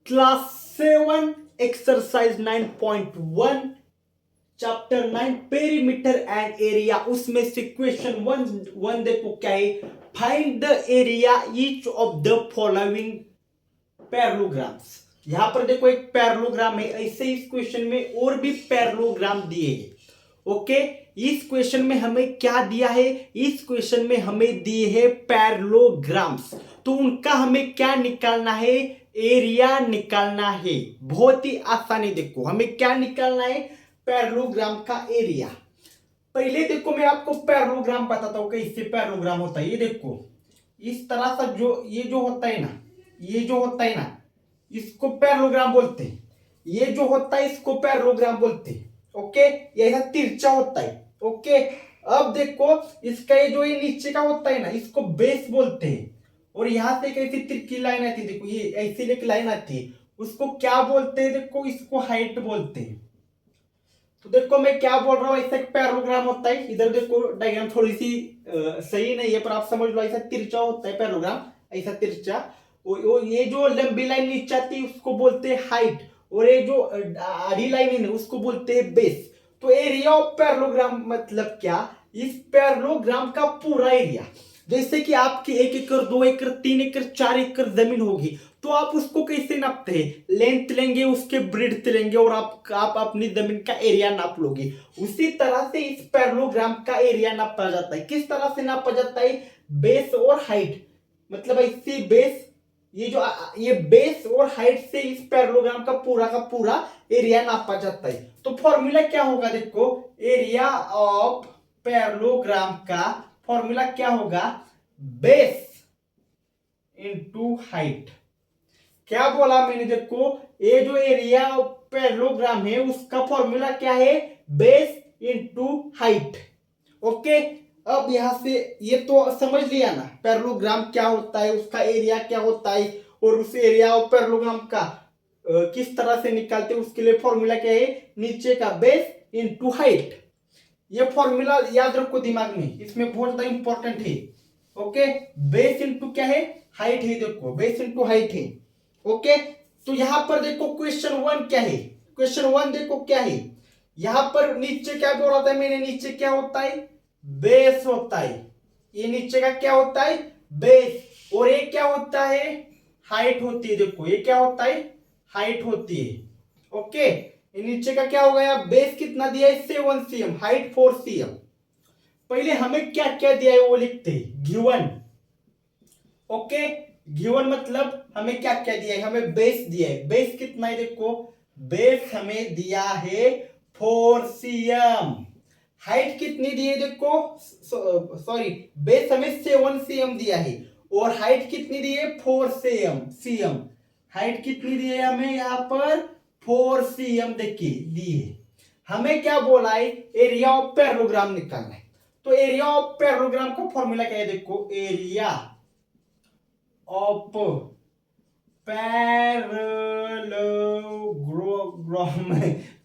Class 7 exercise 9.1 chapter 9 perimeter and area, उसमें से question one देखो क्या है। Find the area each of the following parallelograms. यहां पर देखो एक पैरेललोग्राम है, ऐसे इस क्वेश्चन में और भी पैरेललोग्राम दिए हैं। ओके, इस क्वेश्चन में हमें क्या दिया है? इस क्वेश्चन में हमें दिए हैं पैरेललोग्राम्स, तो उनका हमें क्या निकालना है? एरिया निकालना है। बहुत ही आसान है। देखो हमें क्या निकालना है? पैरेललोग्राम का एरिया। पहले देखो मैं आपको पैरेललोग्राम बताता हूं कैसे पैरेललोग्राम होता है। ये देखो इस तरह सा ये जो होता है ना, ये जो होता है ना, इसको पैरेललोग्राम बोलते हैं। ये जो होता है इसको पैरेललोग्राम बोलते हैं। ओके, ये ऐसा तिरछा होता है। ओके, अब देखो इसका ये जो ये नीचे का होता है ना, इसको बेस बोलते हैं। और यहां से एक ऐसी तिरछी लाइन आती है, देखो ये ऐसी एक लाइन आती है, उसको क्या बोलते हैं? देखो इसको हाइट बोलते हैं। तो देखो मैं क्या बोल रहा हूँ, ऐसा एक पैरेललोग्राम होता है। इधर देखो डायग्राम थोड़ी सी सही नहीं है, पर आप समझ लो ऐसा तिरछा होता है पैरेललोग्राम, ऐसा तिरछा। ये जो लंबी लाइन नीचे आती है उसको बोलते हैं हाइट, और ये जो आधी लाइन है उसको बोलते हैं बेस। तो एरिया ऑफ पैरेललोग्राम मतलब क्या? इस पैरेललोग्राम का पूरा एरिया। जैसे कि आपकी 1 एकड़, 2 एकड़, 3 एकड़, 4 एकड़ जमीन होगी, तो आप उसको कैसे नापते हैं? लेंथ लेंगे, उसके ब्रेड्थ लेंगे, और आप अपनी जमीन का एरिया नाप लोगे। उसी तरह से इस पैरेललोग्राम का एरिया नापा जाता है। किस तरह से नापा जाता है? बेस और हाइट, मतलब ऐसे बेस, ये बेस और हाइट से इस पैरेललोग्राम का पूरा एरिया नापा जाता है। तो फॉर्मूला क्या होगा? देखो एरिया ऑफ पैरेललोग्राम का फॉर्मूला क्या होगा? Base into height. क्या बोला मैंने? देखो ये जो एरिया ऑफ पैरेललोग्राम है उसका फॉर्मूला क्या है? Base into height. ओके, अब यहां से ये तो समझ लिया ना पैरेललोग्राम क्या होता है, उसका एरिया क्या होता है, और उस एरिया ऑफ पैरेललोग्राम का किस तरह से निकालते हैं, उसके लिए फॉर्मूला क्या है? नीचे का बेस इंटू हाइट। ये फॉर्मूला याद रखो दिमाग में, इसमें बहुत इंपॉर्टेंट है। ओके, बेस इंटू क्या है? हाइट है। देखो बेस इंटू हाइट है। ओके, तो यहां पर देखो क्वेश्चन वन क्या है? क्वेश्चन वन देखो क्या है। यहां पर नीचे क्या बोला था मैंने? नीचे क्या होता है? बेस होता है। ये नीचे का क्या होता है? बेस। और ये क्या होता है? हाइट होती है। देखो ये क्या होता है? हाइट होती है। ओके, ये नीचे का क्या हो गया? बेस कितना दिया है? 7 cm, हाइट 4 cm। पहले हमें क्या क्या दिया है वो लिखते हैं, गिवन। ओके, गिवन मतलब हमें क्या क्या दिया है? हमें बेस दिया है। बेस कितना है? देखो बेस हमें दिया है 4 cm। हाइट कितनी दी है? देखो सॉरी, बेस हमें 7 cm दिया है, और हाइट कितनी दी है? 4 cm। हाइट कितनी दी है हमें यहाँ पर? 4 cm देखिए दी है। हमें क्या बोला है? एरिया ऑफ पैरेललोग्राम निकालना है। तो एरिया ऑफ पैरेललोग्राम का फॉर्मूला क्या है? देखो area of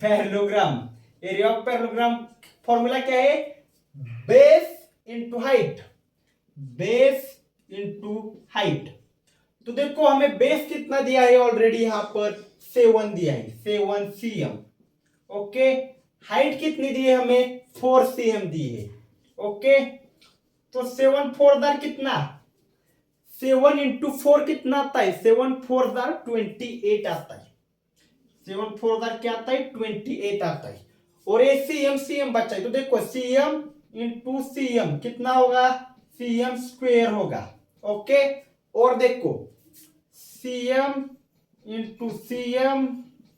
parallelogram, area of parallelogram formula क्या है? Base into height. Base into height. तो देखो हमें बेस कितना दिया है ऑलरेडी, यहां पर 7 दिया है, 7 cm। ओके, हाइट कितनी दी है हमें? 4 cm दी है। ओके, तो 7 4 दार कितना? 7 इंटू 4 कितना आता है? 7 4 दार 28 आता है। 7 4 दार क्या आता है? 28 आता है। और ये cm cm बचा है, तो देखो cm इंटू cm कितना होगा? cm स्क्वेयर होगा। ओके, और देखो cm into cm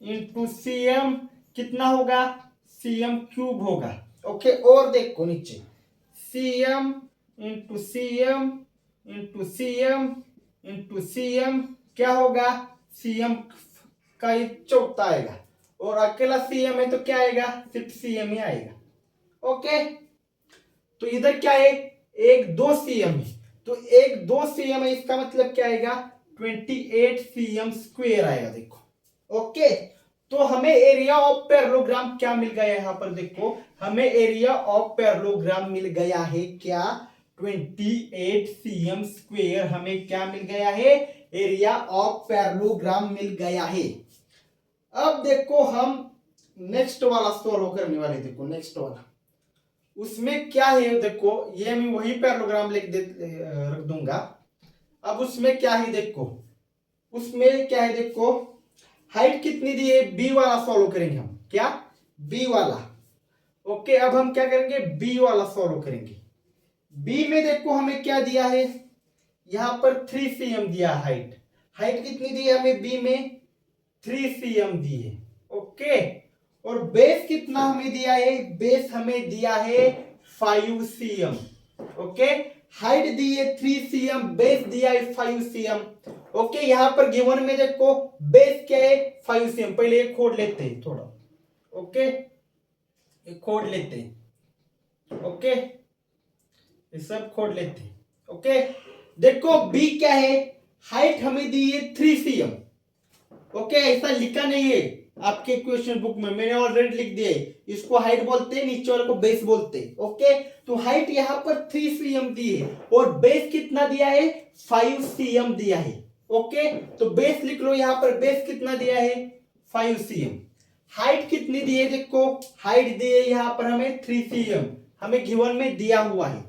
into cm कितना होगा? cm क्यूब होगा। ओके, और देखो नीचे cm into cm into cm into cm क्या होगा? cm का ये चौथा आएगा, और अकेला cm है तो क्या आएगा? सिर्फ cm ही आएगा। ओके, तो इधर क्या है? एक 2 cm है, तो एक 2 cm है, इसका मतलब क्या आएगा? 28 cm स्क्वेयर आएगा। देखो ओके, तो हमें एरिया ऑफ पैरेललोग्राम क्या मिल गया? यहां पर देखो हमें एरिया ऑफ पैरेललोग्राम मिल गया है क्या? 28 cm स्क्वेयर हमें क्या मिल गया है? एरिया ऑफ पैरेललोग्राम मिल गया है। अब देखो हम नेक्स्ट वाला सॉल्व करने वाले, देखो नेक्स्ट वाला उसमें क्या है, देखो ये मैं वही पैरेललोग्राम रख दूंगा। अब उसमें क्या है देखो, उसमें क्या है देखो, हाइट कितनी दी है, बी वाला सॉल्व करेंगे हम, क्या बी वाला। ओके अब हम क्या करेंगे, बी वाला सॉल्व करेंगे। बी में देखो हमें क्या दिया है, यहां पर 3 cm दिया हाइट। हाइट कितनी दी है हमें बी में, 3 cm दी है। ओके और बेस कितना हमें दिया है, बेस हमें दिया है 5 cm। ओके हाइट दी है 3 cm, बेस दिया है 5 cm। ओके यहां पर गिवन में देखो बेस क्या है 5 cm। पहले एक खोड लेते हैं थोड़ा, ओके एक खोड लेते हैं, ओके ये सब खोड लेते हैं। ओके देखो बी क्या है, हाइट हमें दी है 3 cm। ओके ऐसा लिखा नहीं है आपके क्वेश्चन बुक में, मैंने ऑलरेडी लिख दिया है, इसको हाइट बोलते हैं, नीचे वाले को बेस बोलते हैं। ओके तो हाइट यहां पर 3 cm दी है और बेस कितना दिया है 5 cm दिया है। ओके तो बेस लिख लो, यहां पर बेस कितना दिया है 5 cm। हाइट कितनी दी है देखो, हाइट दी है यहां पर हमें 3 cm, हमें गिवन में दिया हुआ है।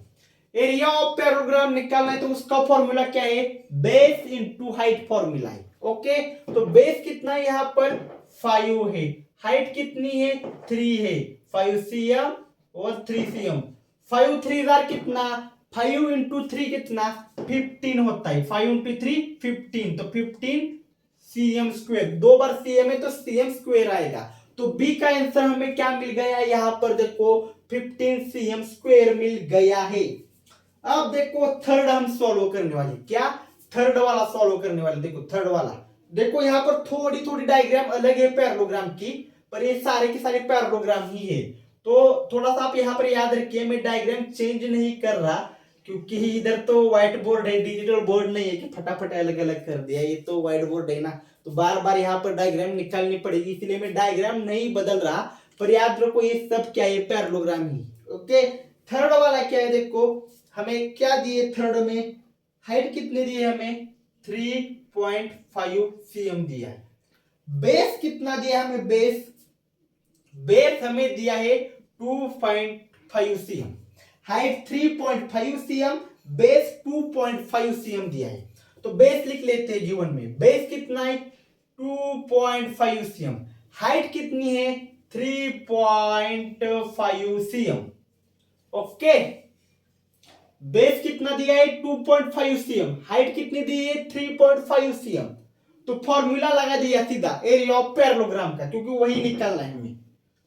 एरिया ऑफ पैरेललोग्राम निकालना है तो उसका फॉर्मूला क्या है, बेस इंटू हाइट फॉर्मूला है। ओके तो बेस कितना है यहां पर 5 है, हाइट कितनी है 3 है, 5 cm और 3 cm। 5 3 कितना, 5 इंटू 3 कितना 15 होता है, 5 इंटू 3 15, तो 15 cm स्क्वेयर, 2 बार cm है तो cm स्क्वेयर आएगा। तो बी का आंसर हमें क्या मिल गया, यहां पर देखो 15 cm स्क्वेयर मिल गया है। अब देखो थर्ड हम सॉल्व करने वाले, क्या थर्ड वाला सॉल्व करने वाले। देखो थर्ड वाला, देखो यहां पर थोड़ी थोड़ी डायग्राम अलग है पैरेललोग्राम की, पर ये सारे के सारे पैरेललोग्राम ही है। तो थोड़ा सा आप यहां पर याद रखिए, मैं डायग्राम चेंज नहीं कर रहा क्योंकि इधर तो व्हाइट बोर्ड है, डिजिटल बोर्ड नहीं है कि फटाफट अलग अलग कर दिया, ये तो व्हाइट बोर्ड है ना, तो बार बार यहाँ पर डायग्राम निकालनी पड़ेगी, इसलिए मैं डायग्राम नहीं बदल रहा। पर याद रखो ये सब क्या है, पैरेललोग्राम ही। ओके थर्ड वाला क्या है देखो, हमें क्या दिए थर्ड में, हाइट कितनी दी है हमें 3.5 cm दिया है। बेस कितना दिया हमें, बेस बेस हमें दिया है 2.5 cm। Height 3.5 cm, base 2.5 cm दिया है। तो बेस लिख लेते हैं गिवन में, बेस कितना है 2.5 cm, हाइट कितनी है 3.5 cm। ओके बेस कितना दिया है 2.5 cm, हाइट कितनी दी है 3.5 cm। तो फॉर्मूला लगा दिया सीधा एरिया ऑफ पैरेललोग्राम का, क्योंकि वही निकालना है हमें।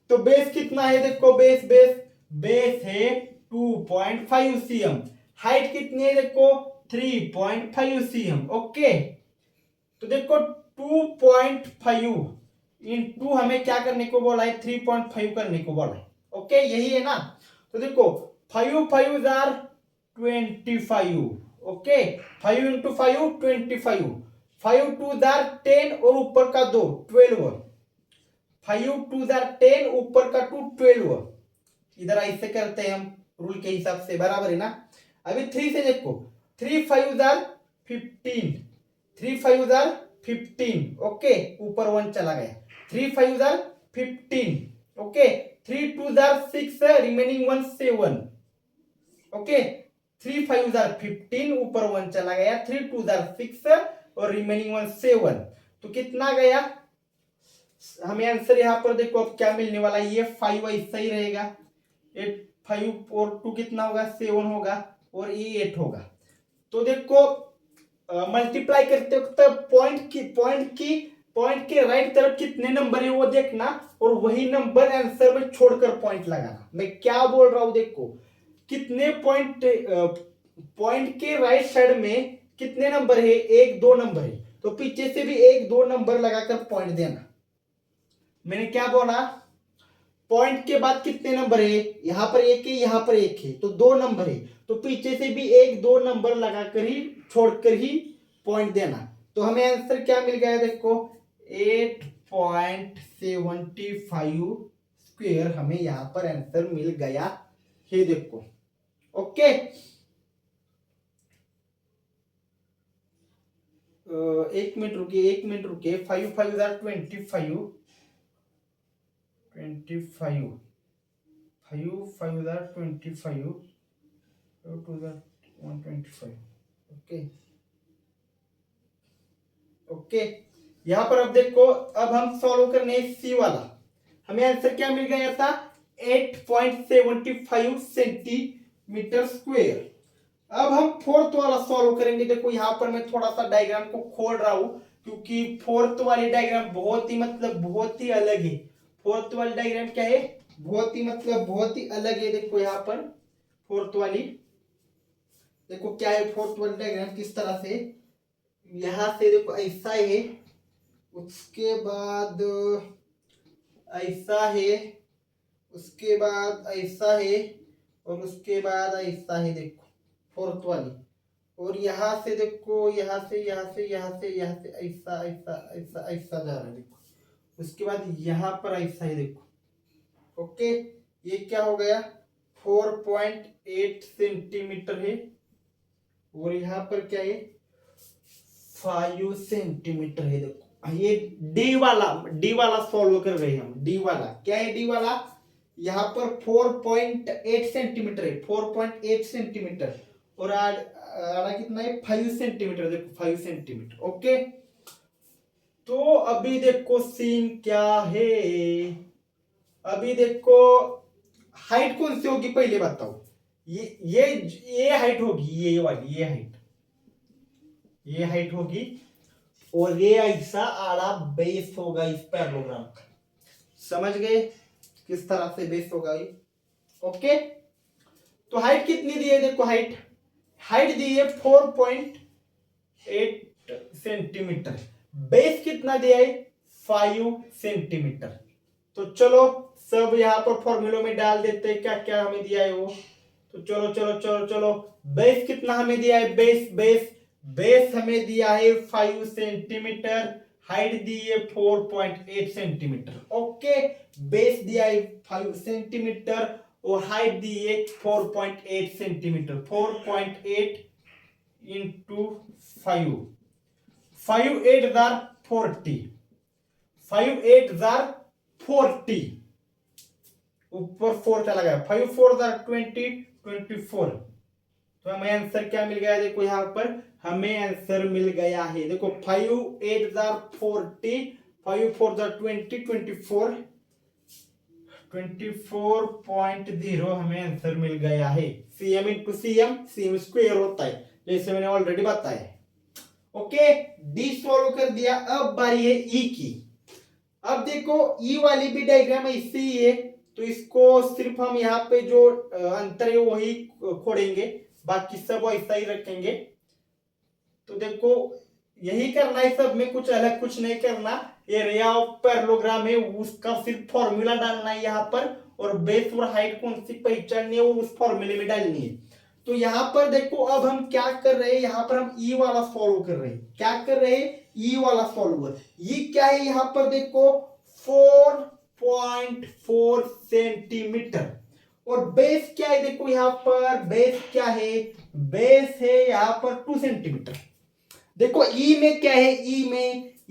तो बेस कितना है देखो, बेस बेस बेस है 2.5 cm, हाइट कितनी है देखो 3.5 cm। ओके तो देखो 2.5 इंटू हमें क्या करने को बोला है 3.5 करने को बोला है। ओके यही है ना, तो देखो 5 5 जार 25। ओके 5 इंटू 5 25, 5 2 जार 10 और ऊपर का 2 12, 5 2 जार 10 ऊपर का 2 12। इधर ऐसे करते हैं हम रूल के हिसाब से, बराबर है ना। अभी 3 से देखो, 3 5 जार 15, 3 5 जार 15। ओके ऊपर 1 चला गया, 3 5 jar 15। Okay 3 2 jar 6, remaining 1 7। Okay 3 5 jar 15, ऊपर 1 चला गया, 3 2 जार 6 और रिमेनिंग 1 7। तो कितना गया हमें आंसर, यहां पर देखो अब क्या मिलने वाला है, ये 5 ऐसा ही रहेगा, 8 5 और 2 कितना होगा 7 होगा और ये 8 होगा। तो देखो मल्टीप्लाई करते वक्त पॉइंट के राइट तरफ कितने नंबर है वो देखना, और वही नंबर आंसर में छोड़कर पॉइंट लगाना। मैं क्या बोल रहा हूं देखो, कितने पॉइंट के राइट साइड में कितने नंबर है, 1 2 नंबर है, तो पीछे से भी 1 2 नंबर लगाकर पॉइंट देना। मैंने क्या बोला, पॉइंट के बाद कितने नंबर है, यहां पर 1 है यहां पर 1 है, तो 2 नंबर है, तो पीछे से भी 1 2 नंबर लगाकर ही छोड़कर ही पॉइंट देना। तो हमें आंसर क्या मिल गया देखो 8.75 स्क्वायर हमें यहां पर आंसर मिल गया है देखो। ओके एक मिनट रुकिए, एक मिनट रुकिए। 5 5 jar 25, 25, 5 5 jar 25, 2 jar 125। Okay okay, यहाँ पर अब देखो, अब हम सॉल्व करने सी वाला। हमें आंसर क्या मिल गया था? 8.75 सेंटीमीटर स्क्वेयर। अब हम फोर्थ वाला सॉल्व करेंगे। देखो यहाँ पर मैं थोड़ा सा डायग्राम को खोल रहा हूं, क्योंकि फोर्थ वाली डायग्राम बहुत ही बहुत ही अलग है। फोर्थ वाली डायग्राम क्या है? बहुत ही बहुत ही अलग है। देखो यहाँ पर फोर्थ वाली, देखो क्या है फोर्थ वाली डायग्राम किस तरह से। यहां से देखो ऐसा है, उसके बाद ऐसा है, उसके बाद ऐसा है, और उसके बाद ऐसा है। देखो फोर्थ वाली, और यहाँ से देखो, यहाँ से यहाँ से यहाँ से यहाँ से ऐसा ऐसा ऐसा ऐसा जा रहा है। देखो उसके बाद यहाँ पर ऐसा है। देखो ओके, ये क्या हो गया? 4.8 सेंटीमीटर है, और यहाँ पर क्या है? 5 सेंटीमीटर है। देखो ये डी वाला सॉल्व कर रहे हैं हम। डी वाला क्या है? डी वाला यहाँ पर 4.8 सेंटीमीटर है, 4.8 सेंटीमीटर, और आड़ा कितना है? 5 सेंटीमीटर। देखो 5 सेंटीमीटर। ओके, तो अभी देखो सीन क्या है। अभी देखो हाइट कौन सी होगी पहले बताओ। ये हाइट होगी, ये वाली, ये हाइट होगी, और ये ऐसा आड़ा बेस होगा इस पैरेललोग्राम का। समझ गए किस तरह से बेस होगा ये? ओके, तो हाइट कितनी दी है? देखो हाइट दी है 4.8 सेंटीमीटर। बेस कितना दिया है? 5 सेंटीमीटर। तो चलो सब यहाँ पर फॉर्मूलों में डाल देते हैं, क्या क्या हमें दिया है वो। तो चलो चलो चलो चलो, बेस कितना हमें दिया है? बेस हमें दिया है 5 सेंटीमीटर, हाइट दी है 4.8 सेंटीमीटर। ओके, बेस दिया है 5 सेंटीमीटर, और हाइट दी है 4.8 सेंटीमीटर। 4.8 इंटू 5, 5 8 जार 40, 5 8 जार 40, ऊपर 4 चला गया। 5 4 जार 20, 24। तो हमें आंसर क्या मिल गया? देखो यहाँ पर हमें आंसर मिल गया है। देखो 5 8 जार 40, 5 4 जार 20, 24, 24.0 हमें आंसर मिल गया है। सीएम इंटू सीएम स्क्वायर होता है, जैसे मैंने ऑलरेडी बताया है। ओके, डी सोल्व कर दिया। अब बारी है ई की। अब देखो ई वाली भी डायग्राम ऐसे ही है, तो इसको सिर्फ हम यहाँ पे जो अंतर है वही खोलेंगे, बाकी सब ऐसा ही रखेंगे। तो देखो यही करना है सब में, कुछ अलग कुछ नहीं करना। एरिया ऑफ पैरेललोग्राम है, उसका सिर्फ फॉर्मूला डालना है यहाँ पर, और बेस और हाइट कौन सी पहचाननी है वो उस फॉर्मूले में डालनी है। तो यहाँ पर देखो अब हम क्या कर रहे हैं, यहाँ पर हम ई वाला सॉल्व कर रहे हैं। क्या कर रहे हैं? ई वाला सॉल्व। ये क्या है? यहाँ पर देखो 4.4 सेंटीमीटर, और बेस क्या है? देखो यहाँ पर बेस क्या है? बेस है यहाँ पर 2 सेंटीमीटर। देखो ई में क्या है?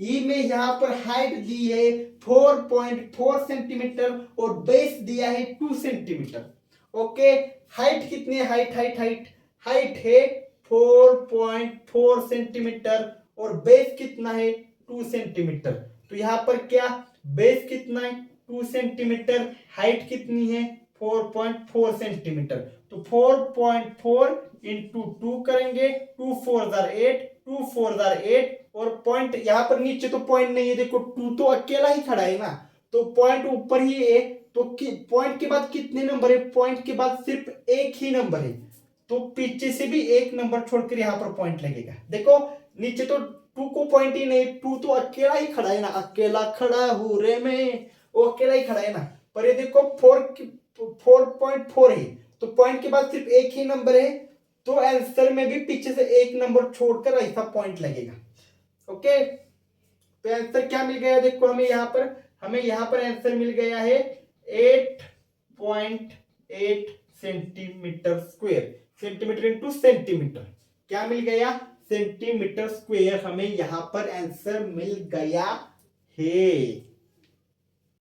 ई में यहाँ पर हाइट दी है 4.4 सेंटीमीटर, और बेस दिया है 2 सेंटीमीटर। ओके, हाइट कितनी है? हाइट है 4.4 सेंटीमीटर, और बेस कितना है? 2 सेंटीमीटर। तो यहाँ पर क्या बेस कितना है? 2 सेंटीमीटर, हाइट कितनी है? 4.4 सेंटीमीटर। तो 4.4 इंटू 2 करेंगे, 2 4 जार 8, 2 4 जार 8, और पॉइंट यहाँ पर नीचे तो पॉइंट नहीं है। देखो 2 तो अकेला ही खड़ा है ना, तो पॉइंट ऊपर ही है। तो पॉइंट के बाद कितने नंबर है? पॉइंट के बाद सिर्फ एक ही नंबर है, तो पीछे से भी एक नंबर छोड़कर यहाँ पर पॉइंट लगेगा। देखो नीचे तो 2 को पॉइंट ही नहीं, 2 तो अकेला ही खड़ा है ना, अकेला खड़ा हूं रे मैं, वो अकेला ही खड़ा है ना। पर ये देखो 4.4 है, तो पॉइंट के बाद सिर्फ एक ही नंबर है, तो आंसर में भी पीछे से एक नंबर छोड़कर ऐसा पॉइंट लगेगा। ओके, तो आंसर क्या मिल गया? देखो हमें यहाँ पर आंसर मिल गया है 8.8 centimetre square. Centimetre into centimetre क्या मिल गया? सेंटीमीटर स्क्वेयर हमें यहाँ पर आंसर मिल गया है।